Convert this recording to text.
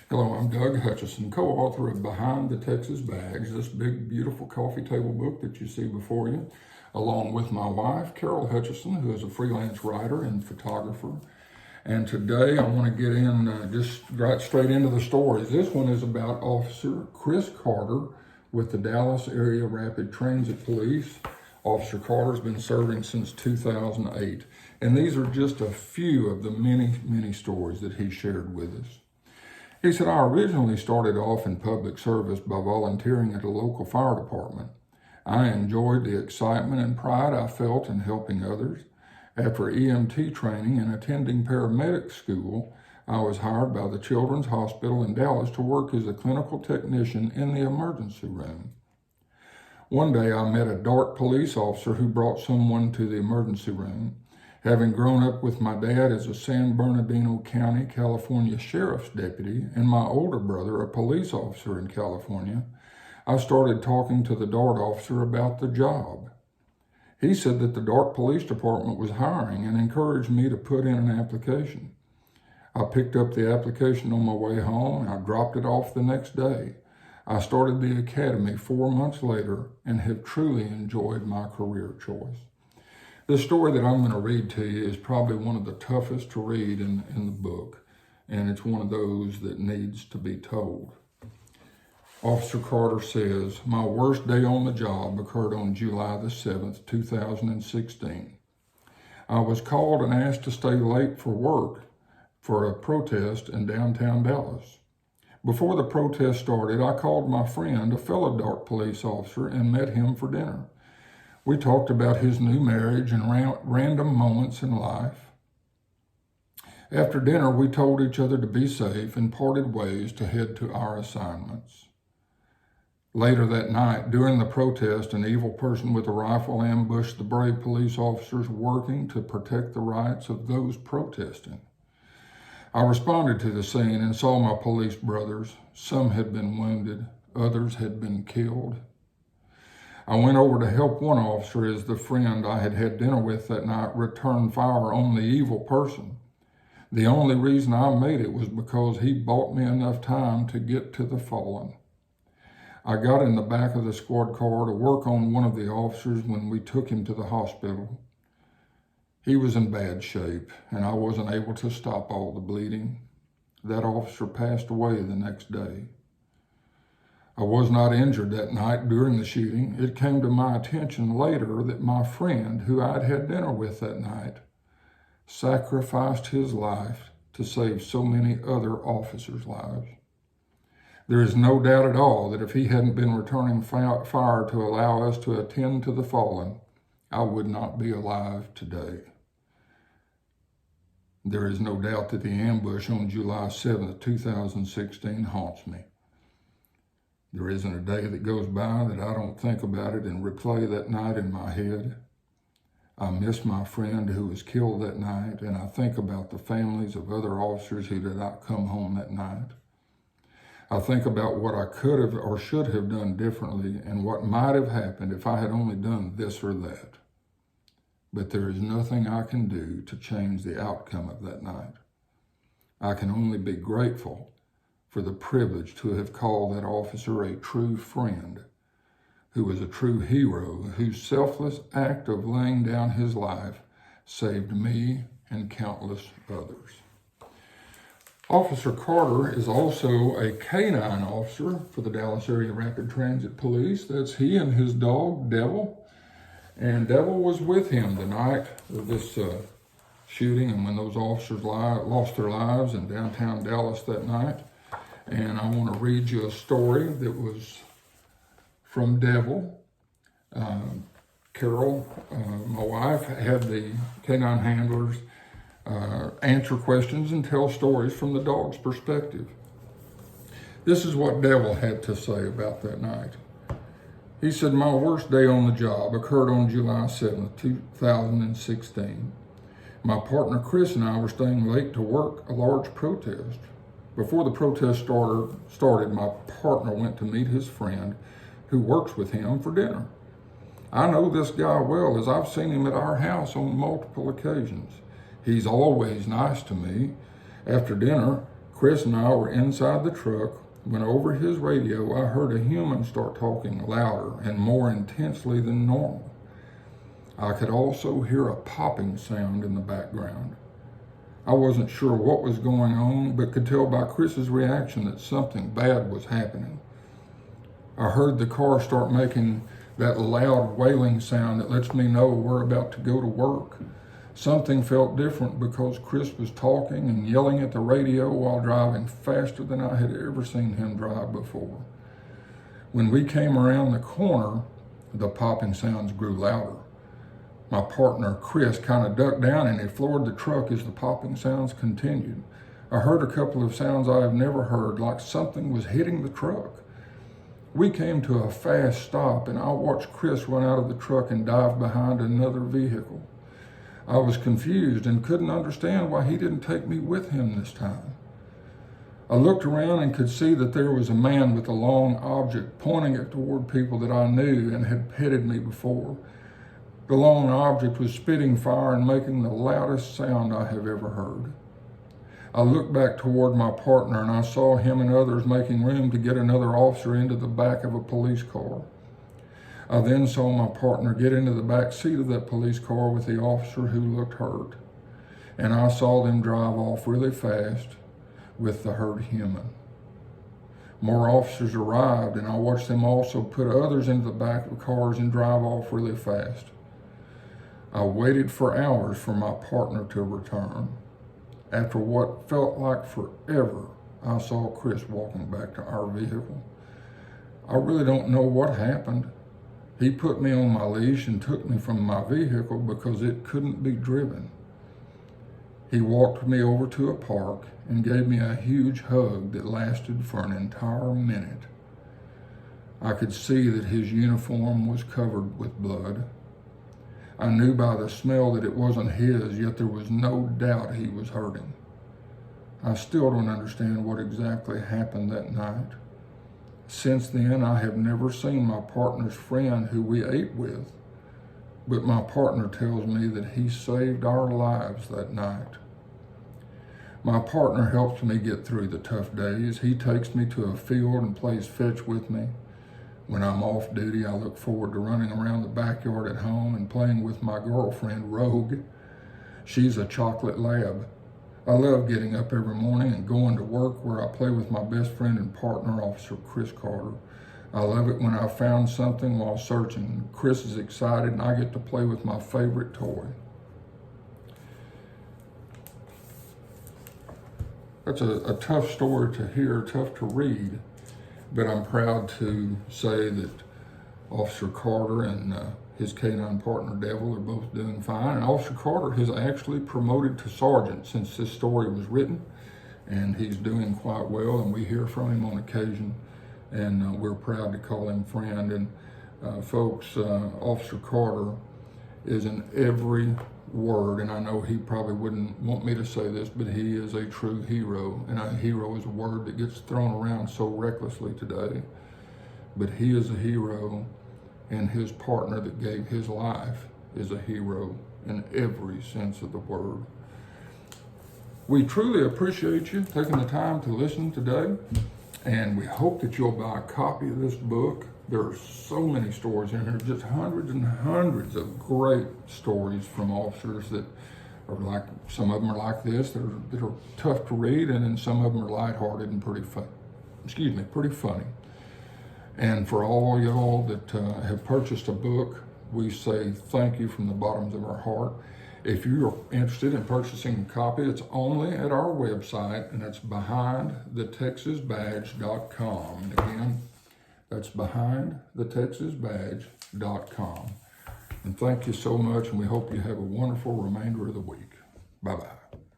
Hello, I'm Doug Hutchison, co-author of Behind the Texas Bags, this big, beautiful coffee table book that you see before you, along with my wife, Carol Hutchison, who is a freelance writer and photographer. And today I want to get in just right straight into the stories. This one is about Officer Chris Carter with the Dallas Area Rapid Transit Police. Officer Carter's been serving since 2008. And these are just a few of the many, many stories that he shared with us. He said, I originally started off in public service by volunteering at a local fire department. I enjoyed the excitement and pride I felt in helping others. After EMT training and attending paramedic school, I was hired by the Children's Hospital in Dallas to work as a clinical technician in the emergency room. One day I met a dark police officer who brought someone to the emergency room. Having grown up with my dad as a San Bernardino County, California sheriff's deputy and my older brother a police officer in California, I started talking to the DART officer about the job. He said that the DART Police Department was hiring and encouraged me to put in an application. I picked up the application on my way home and I dropped it off the next day. I started the academy 4 months later and have truly enjoyed my career choice. The story that I'm going to read to you is probably one of the toughest to read in the book, and it's one of those that needs to be told. Officer Carter says, my worst day on the job occurred on July the 7th, 2016. I was called and asked to stay late for work for a protest in downtown Dallas. Before the protest started, I called my friend, a fellow DART police officer, and met him for dinner. We talked about his new marriage and random moments in life. After dinner, we told each other to be safe and parted ways to head to our assignments. Later that night, during the protest, an evil person with a rifle ambushed the brave police officers working to protect the rights of those protesting. I responded to the scene and saw my police brothers. Some had been wounded, others had been killed. I went over to help one officer as the friend I had had dinner with that night returned fire on the evil person. The only reason I made it was because he bought me enough time to get to the fallen. I got in the back of the squad car to work on one of the officers when we took him to the hospital. He was in bad shape, and I wasn't able to stop all the bleeding. That officer passed away the next day. I was not injured that night during the shooting. It came to my attention later that my friend, who I'd had dinner with that night, sacrificed his life to save so many other officers' lives. There is no doubt at all that if he hadn't been returning fire to allow us to attend to the fallen, I would not be alive today. There is no doubt that the ambush on July 7th, 2016 haunts me. There isn't a day that goes by that I don't think about it and replay that night in my head. I miss my friend who was killed that night, and I think about the families of other officers who did not come home that night. I think about what I could have or should have done differently and what might have happened if I had only done this or that. But there is nothing I can do to change the outcome of that night. I can only be grateful for the privilege to have called that officer a true friend, who was a true hero, whose selfless act of laying down his life saved me and countless others. Officer Carter is also a canine officer for the Dallas Area Rapid Transit Police. That's he and his dog, Devil. And Devil was with him the night of this shooting and when those officers lost their lives in downtown Dallas that night. And I want to read you a story that was from Devil. Carol, my wife, had the canine handlers answer questions and tell stories from the dog's perspective. This is what Devil had to say about that night. He said, my worst day on the job occurred on July 7th, 2016. My partner Chris and I were staying late to work a large protest. Before the protest started, my partner went to meet his friend who works with him for dinner. I know this guy well, as I've seen him at our house on multiple occasions. He's always nice to me. After dinner, Chris and I were inside the truck when over his radio I heard a human start talking louder and more intensely than normal. I could also hear a popping sound in the background. I wasn't sure what was going on, but could tell by Chris's reaction that something bad was happening. I heard the car start making that loud wailing sound that lets me know we're about to go to work. Something felt different because Chris was talking and yelling at the radio while driving faster than I had ever seen him drive before. When we came around the corner, the popping sounds grew louder. My partner, Chris, kind of ducked down and he floored the truck as the popping sounds continued. I heard a couple of sounds I have never heard, like something was hitting the truck. We came to a fast stop and I watched Chris run out of the truck and dive behind another vehicle. I was confused and couldn't understand why he didn't take me with him this time. I looked around and could see that there was a man with a long object pointing it toward people that I knew and had petted me before. The long object was spitting fire and making the loudest sound I have ever heard. I looked back toward my partner and I saw him and others making room to get another officer into the back of a police car. I then saw my partner get into the back seat of that police car with the officer who looked hurt. And I saw them drive off really fast with the hurt human. More officers arrived and I watched them also put others into the back of cars and drive off really fast. I waited for hours for my partner to return. After what felt like forever, I saw Chris walking back to our vehicle. I really don't know what happened. He put me on my leash and took me from my vehicle because it couldn't be driven. He walked me over to a park and gave me a huge hug that lasted for an entire minute. I could see that his uniform was covered with blood. I knew by the smell that it wasn't his, yet there was no doubt he was hurting. I still don't understand what exactly happened that night. Since then, I have never seen my partner's friend who we ate with, but my partner tells me that he saved our lives that night. My partner helps me get through the tough days. He takes me to a field and plays fetch with me. When I'm off duty, I look forward to running around the backyard at home and playing with my girlfriend, Rogue. She's a chocolate lab. I love getting up every morning and going to work where I play with my best friend and partner, Officer Chris Carter. I love it when I found something while searching. Chris is excited and I get to play with my favorite toy. That's a tough story to hear, tough to read, but I'm proud to say that Officer Carter and his canine partner, Devil, are both doing fine. And Officer Carter has actually promoted to sergeant since this story was written, and he's doing quite well, and we hear from him on occasion, and we're proud to call him friend. And folks, Officer Carter is in every word, and I know he probably wouldn't want me to say this, but he is a true hero, and a hero is a word that gets thrown around so recklessly today, but he is a hero, and his partner that gave his life is a hero in every sense of the word. We truly appreciate you taking the time to listen today, and we hope that you'll buy a copy of this book. There are so many stories in here, just hundreds and hundreds of great stories from officers that are like, some of them are like this, that are tough to read, and then some of them are lighthearted and pretty funny. And for all y'all that have purchased a book, we say thank you from the bottoms of our heart. If you're interested in purchasing a copy, it's only at our website, and it's behindthetexasbadge.com. And again, that's behindthetexasbadge.com. And thank you so much, and we hope you have a wonderful remainder of the week. Bye-bye.